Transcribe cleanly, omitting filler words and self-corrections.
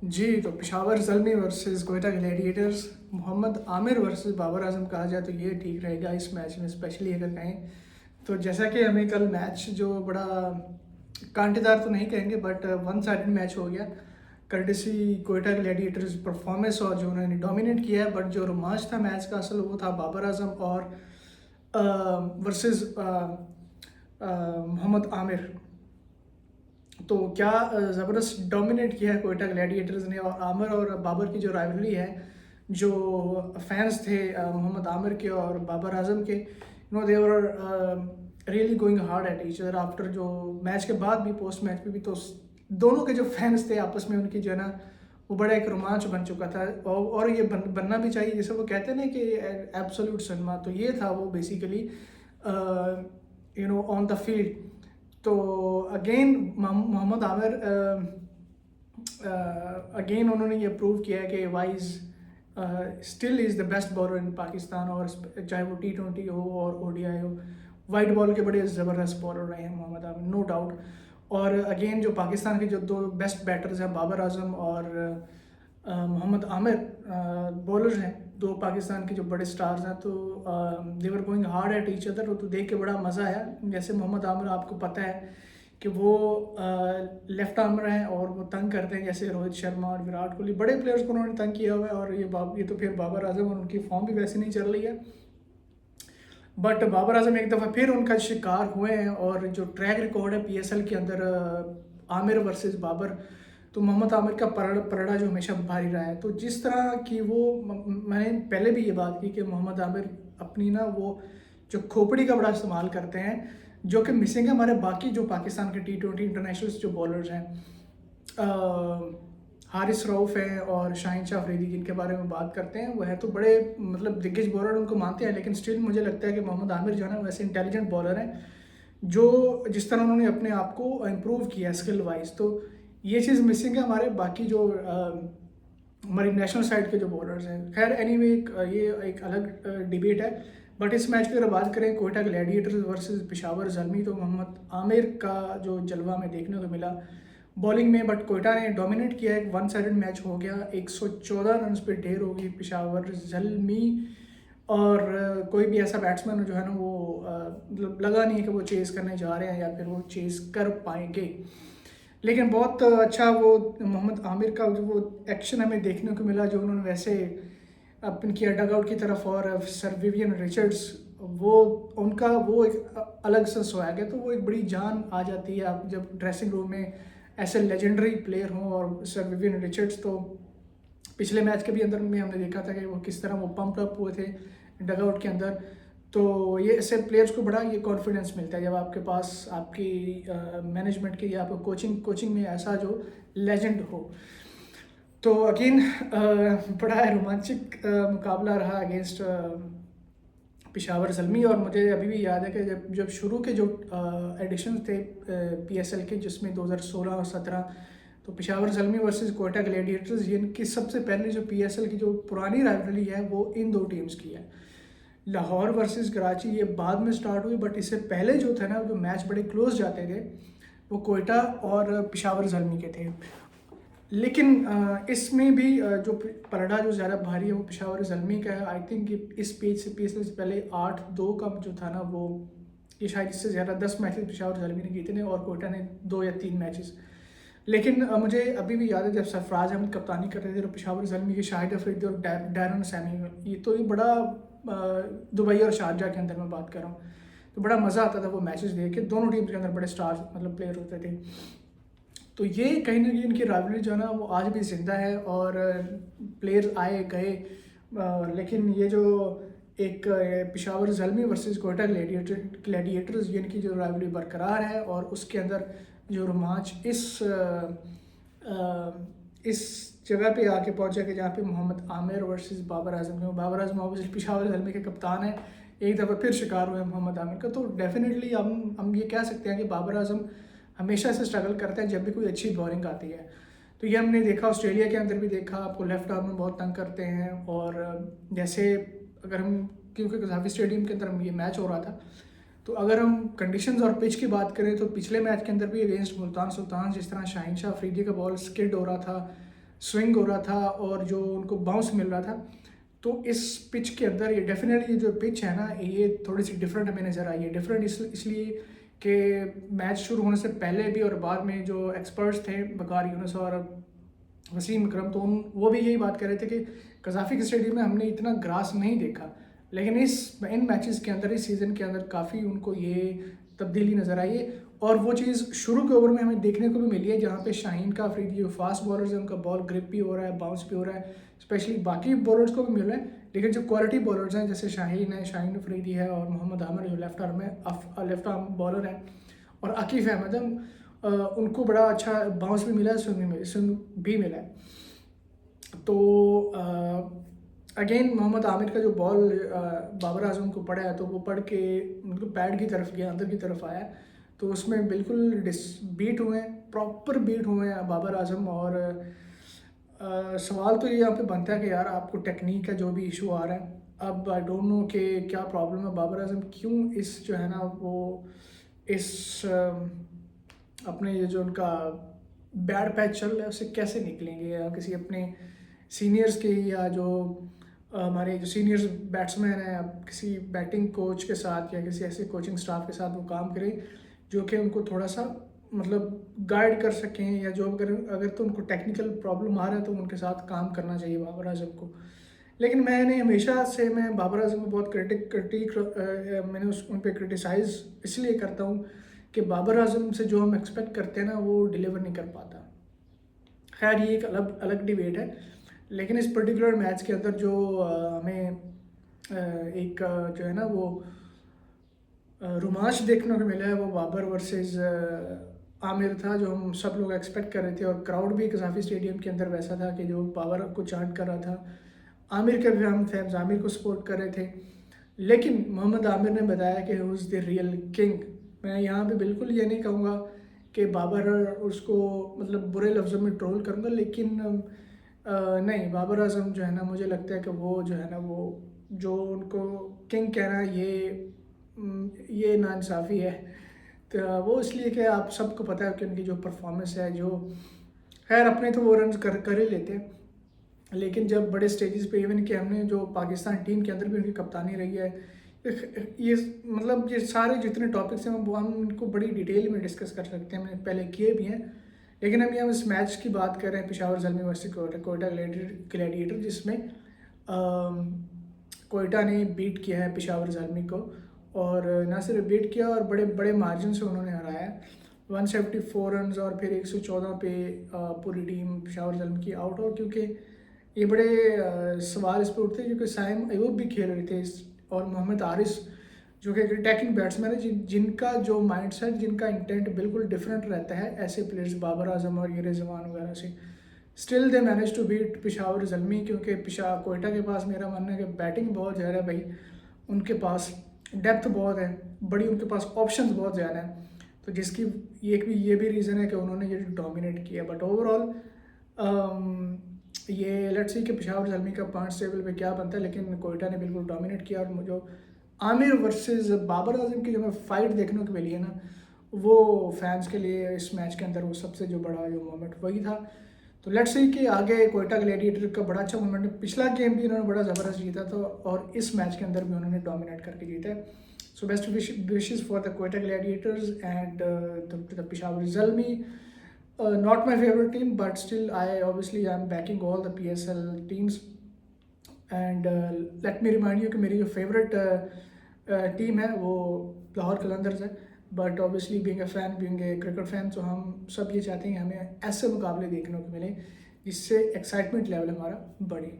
जी, तो Peshawar Zalmi versus Quetta Gladiators, Mohammad Amir versus Babar Azam कहा जाए तो ये ठीक रहेगा इस मैच में, स्पेशली अगर कहें तो। जैसा कि हमें कल मैच जो बड़ा कांटेदार तो नहीं कहेंगे बट वन साइडेड मैच हो गया, कर्टेसी कोयटा ग्लैडिएटर्स परफॉर्मेंस और जो उन्होंने डोमिनेट किया है। बट जो रोमांच था मैच का असल वो था बाबर आज़म और वर्सेस मोहम्मद आमिर। तो क्या ज़बरदस्त डोमिनेट किया है कोयटा ग्लैडिएटर्स ने। और आमिर और बाबर की जो राइवलरी है, जो फैंस थे मोहम्मद आमिर के और बाबर आजम के, they were really going hard at each other after. जो मैच के बाद भी, पोस्ट मैच में भी, तो दोनों के जो फैंस थे आपस में उनकी जो है ना, वो बड़ा एक रोमांच बन चुका था। और ये बनना भी चाहिए, जैसे वो कहते हैं ना कि एब्सोल्यूट सिनेमा, तो ये था वो बेसिकली ऑन द फील्ड। तो अगेन मोहम्मद आमिर अगेन उन्होंने ये प्रूव किया है कि wise still is the best bowler इन पाकिस्तान। और चाहे वो T20 हो और ODI हो, वाइट बॉल के बड़े ज़बरदस्त बॉलर रहे हैं मोहम्मद आमिर, नो डाउट। और अगेन जो पाकिस्तान के जो दो बेस्ट बैटर्स हैं, बाबर आजम और मोहम्मद आमिर, बॉलर्स हैं, दो पाकिस्तान के जो बड़े स्टार्स हैं, तो they were going hard at each other. तो देख के बड़ा मज़ा आया। जैसे मोहम्मद आमिर, आपको पता है कि वो लेफ्ट आर्मर हैं और वो तंग करते हैं, जैसे रोहित शर्मा और विराट कोहली, बड़े प्लेयर्स को उन्होंने तंग किया हुआ है। और ये तो फिर बाबर आजम, और उनकी फॉर्म भी वैसे नहीं चल रही है, बट बाबर आजम एक दफ़ा फिर उनका शिकार हुए हैं। और जो ट्रैक रिकॉर्ड है PSL के अंदर, आमिर वर्सेस बाबर, तो मोहम्मद आमिर का पलड़ा जो हमेशा भारी रहा है। तो जिस तरह की वो, मैंने पहले भी ये बात की कि मोहम्मद आमिर अपनी ना वो जो खोपड़ी का बड़ा इस्तेमाल करते हैं, जो कि मिसिंग है हमारे बाकी जो पाकिस्तान के T20 इंटरनेशनल्स जो बॉलर्स हैं, हारिस रऊफ़ हैं और शाहीन शाह अफरीदी, जिनके बारे में बात करते हैं, वो है तो बड़े मतलब दिग्गज बॉलर, उनको मानते हैं, लेकिन स्टिल मुझे लगता है कि मोहम्मद आमिर जो है ना, वैसे इंटेलिजेंट बॉलर हैं, जो जिस तरह उन्होंने अपने आप को इम्प्रूव किया स्किल वाइज, तो ये चीज़ मिसिंग है हमारे बाकी जो हमारी नेशनल साइड के जो बॉलर्स हैं। खैर एनीवे, ये एक अलग डिबेट है। बट इस मैच की अगर बात करें कोयटा ग्लैडिएटर्स वर्सेस पेशावर ज़ल्मी, तो मोहम्मद आमिर का जो जलवा में देखने को मिला बॉलिंग में, बट कोयटा ने डोमिनेट किया। एक वन साइडेड मैच हो गया, 114 रन पे ढेर होगी पेशावर ज़ल्मी। और कोई भी ऐसा बैट्समैन जो है ना, वो मतलब लगा नहीं है कि वो चेज़ करने जा रहे हैं या फिर वो चेज़ कर पाएंगे। लेकिन बहुत अच्छा वो मोहम्मद आमिर का जो वो एक्शन हमें देखने को मिला, जो उन्होंने वैसे अपन किया डग आउट की तरफ। और सर विवियन रिचर्ड्स, वो उनका वो एक अलग सा स्वैग है, तो वो एक बड़ी जान आ जाती है आप जब ड्रेसिंग रूम में ऐसे लेजेंडरी प्लेयर हों। और सर विवियन रिचर्ड्स तो पिछले मैच के भी अंदर में हमने देखा था कि वो किस तरह वो पंप अप हुए थे डग आउट के अंदर। तो ये ऐसे प्लेयर्स को बड़ा ये कॉन्फिडेंस मिलता है जब आपके पास आपकी मैनेजमेंट की या आपको कोचिंग में ऐसा जो लेजेंड हो। तो अगेन बड़ा रोमांचक मुकाबला रहा अगेंस्ट पेशावर ज़ल्मी। और मुझे अभी भी याद है कि जब जब शुरू के जो एडिशन थे PSL के, जिसमें 2016 और 17, तो पेशावर ज़ल्मी वर्सेस कोयटा ग्लैडिएटर्स, ये इनकी सबसे पहले जो PSL की जो पुरानी राइवलरी है वो इन दो टीम्स की है। लाहौर वर्सेस कराची ये बाद में स्टार्ट हुई, बट इससे पहले जो थे ना, जो मैच बड़े क्लोज जाते थे, वो कोयटा और पेशावर ज़ल्मी के थे। लेकिन इसमें भी जो पलड़ा जो ज़्यादा भारी है वो पेशावर ज़ल्मी का है। आई थिंक इस पेज से PSL से पहले 8-2 का जो था ना, वो ये शायद इससे ज़्यादा 10 मैचेस पेशावर ज़ल्मी ने जीते ने, और कोयटा ने 2 या 3 मैचेस। लेकिन मुझे अभी भी याद है जब सरफराज अहमद कप्तानी कर रहे थे, तो पेशावर ज़ल्मी के शाहिद अफरीदी और डैरन सैमी, ये बड़ा दुबई और शारजाह के अंदर मैं बात कर रहा हूँ, तो बड़ा मज़ा आता था वो मैचेस देख के। दोनों टीम्स के अंदर बड़े स्टार मतलब प्लेयर होते थे। तो ये कहीं ना कहीं इनकी राइवलरी जो है ना, वो आज भी ज़िंदा है। और प्लेयर आए गए, लेकिन ये जो एक पेशावर ज़ल्मी वर्सेस कोयटा ग्लैडिएटर्स, ये इनकी जो राइवलरी बरकरार है। और उसके अंदर जो रोमांच इस जगह पे आके पहुंचा कि जहाँ पे मोहम्मद आमिर वर्सेस बाबर आजम के, बाबर आजम ऑब्वियसली पेशावर ज़ल्मी के कप्तान है, एक दफ़ा फिर शिकार हुए मोहम्मद आमिर का। तो डेफिनेटली हम ये कह सकते हैं कि बाबर आजम हमेशा से स्ट्रगल करते हैं जब भी कोई अच्छी बॉलिंग आती है। तो ये हमने देखा, ऑस्ट्रेलिया के अंदर भी देखा, आपको लेफ्ट आर्म में बहुत तंग करते हैं। और जैसे अगर हम, क्योंकि कज़ाफ़ी स्टेडियम के अंदर ये मैच हो रहा था, तो अगर हम कंडीशंस और पिच की बात करें, तो पिछले मैच के अंदर भी अगेंस्ट मुल्तान सुल्तान, जिस तरह शाहीन शाह अफरीदी का बॉल स्किड हो रहा था, स्विंग हो रहा था और जो उनको बाउंस मिल रहा था। तो इस पिच के अंदर ये डेफिनेटली जो पिच है ना, ये थोड़ी सी डिफरेंट हमें नज़र आई है। डिफरेंट इसलिए कि मैच शुरू होने से पहले भी और बाद में जो एक्सपर्ट्स थे बकार यूनुस और वसीम अकरम, तो वो भी यही बात कर रहे थे कि कज़ाफ़ी के स्टेडियम में हमने इतना ग्रास नहीं देखा, लेकिन इन मैचेस के अंदर, इस सीज़न के अंदर काफ़ी उनको ये तब्दीली नज़र आई है। और वो चीज़ शुरू के ओवर में हमें देखने को भी मिली है, जहाँ पे शाहीन का अफरीदी जो फास्ट बॉलर्स हैं उनका बॉल ग्रिप भी हो रहा है, बाउंस भी हो रहा है, स्पेशली बाकी बॉलर्स को भी मिल रहा है। लेकिन जो क्वालिटी बॉलर्स हैं जैसे शाहीन है, शाहीन अफरीदी है, और मोहम्मद आमिर जो लेफ्ट आर्म बॉलर है, और आकिफ अहमद है, उनको बड़ा अच्छा बाउंस भी मिला है, स्विंग भी मिला है। तो अगेन मोहम्मद आमिर का जो बॉल बाबर आजम को पड़ा है, तो वो पड़ के मतलब पैड की तरफ गया, अंदर की तरफ आया, तो उसमें बिल्कुल बीट हुए हैं, प्रॉपर बीट हुए हैं बाबर आजम। और सवाल तो ये यहाँ पे बनता है कि यार आपको टेक्निक का जो भी इशू आ रहा है, अब आई डोंट नो कि क्या प्रॉब्लम है, बाबर आजम क्यों इस जो है ना वो इस अपने ये जो उनका बैड पैच चल रहा है उससे कैसे निकलेंगे, या किसी अपने सीनियर्स के, या जो हमारे जो सीनियर्स बैट्समैन हैं, किसी बैटिंग कोच के साथ या किसी ऐसे कोचिंग स्टाफ के साथ वो काम करें जो कि उनको थोड़ा सा मतलब गाइड कर सकें, या जो अगर तो उनको टेक्निकल प्रॉब्लम आ रहा है तो उनके साथ काम करना चाहिए बाबर आजम को। लेकिन मैंने हमेशा से मैं बाबर आजम को बहुत मैंने उन पर क्रिटिसाइज़ इसलिए करता हूँ कि बाबर आजम से जो हम एक्सपेक्ट करते हैं ना वो डिलीवर नहीं कर पाता। खैर ये एक अलग अलग डिबेट है, लेकिन इस पर्टिकुलर मैच के अंदर जो हमें एक जो है ना वो रोमांच देखने को मिला है, वो बाबर वर्सेस आमिर था, जो हम सब लोग एक्सपेक्ट कर रहे थे। और क्राउड भी कज़ाफ़ी स्टेडियम के अंदर वैसा था कि जो बाबर को चांट कर रहा था, आमिर के भी हम फैंस आमिर को सपोर्ट कर रहे थे। लेकिन मोहम्मद आमिर ने बताया कि who is the real king. मैं यहाँ पे बिल्कुल ये नहीं कहूँगा कि बाबर उसको मतलब बुरे लफ्ज़ों में ट्रोल करूँगा, लेकिन नहीं, बाबर आजम जो है ना, मुझे लगता है कि वो जो है ना वो जो उनको किंग कहना ये नाइंसाफ़ी है। तो वो इसलिए कि आप सबको पता है कि उनकी जो परफॉर्मेंस है, जो खैर अपने तो वो रन कर ही लेते हैं, लेकिन जब बड़े स्टेजेस पे इवन कि हमने जो पाकिस्तान टीम के अंदर भी उनकी कप्तानी रही है, ये मतलब ये सारे जितने टॉपिक्स हैं वो हम इनको बड़ी डिटेल में डिस्कस कर सकते हैं, हमने पहले किए भी हैं। लेकिन हम यहाँ इस मैच की बात कर रहे हैं, पेशावर ज़ल्मी वर्सेस कोयटा ग्लैडिएटर, जिसमें कोयटा ने बीट किया है पेशावर ज़ल्मी को, और ना सिर्फ बीट किया और बड़े बड़े मार्जिन से उन्होंने हराया, 174 रन, और फिर 114 पे पूरी टीम पेशावर ज़ल्मी की आउट हो। क्योंकि ये बड़े सवाल इस पर उठते हैं क्योंकि साइम अयूब भी खेल रहे थे और मोहम्मद आरिस जो कि अटैकिंग बैट्समैन है, जिनका जो माइंडसेट, जिनका इंटेंट बिल्कुल डिफरेंट रहता है ऐसे प्लेयर्स बाबर आजम और ये रिजवान वगैरह से। Still they manage to beat Peshawar Zalmi, क्योंकि कोयटा के पास मेरा मानना है कि बैटिंग बहुत ज़्यादा है भाई, उनके पास डेप्थ बहुत है, बड़ी उनके पास ऑप्शंस बहुत ज़्यादा हैं, तो जिसकी ये भी रीज़न है कि उन्होंने ये डोमिनेट किया। बट ओवरऑल ये लेट्स सी कि पेशावर ज़ल्मी का पॉइंट्स टेबल पे क्या बनता है, लेकिन कोयटा ने बिल्कुल डोमिनेट किया। और जो आमिर वर्सेस बाबर आजम की जो हमें फाइट देखने को मिली है ना, वो फैंस के लिए इस मैच के अंदर वो सबसे जो बड़ा जो मोमेंट वही था। तो लेट्स सी कि आगे कोयटा ग्लैडिएटर का बड़ा अच्छा मोमेंट है, पिछला गेम भी उन्होंने बड़ा ज़बरदस्त जीता था और इस मैच के अंदर भी उन्होंने डोमिनेट करके जीता है। So best wishes for the Quetta Gladiators and the Peshawar Zalmi. Not my favorite team, but still I'm backing all the PSL teams. And let me remind you कि मेरी जो फेवरेट टीम है वो लाहौर कलंदर्स है। But obviously being a cricket fan, तो हम सब ये चाहते हैं कि हमें ऐसे मुकाबले देखने को मिले जिससे एक्साइटमेंट लेवल हमारा बढ़े।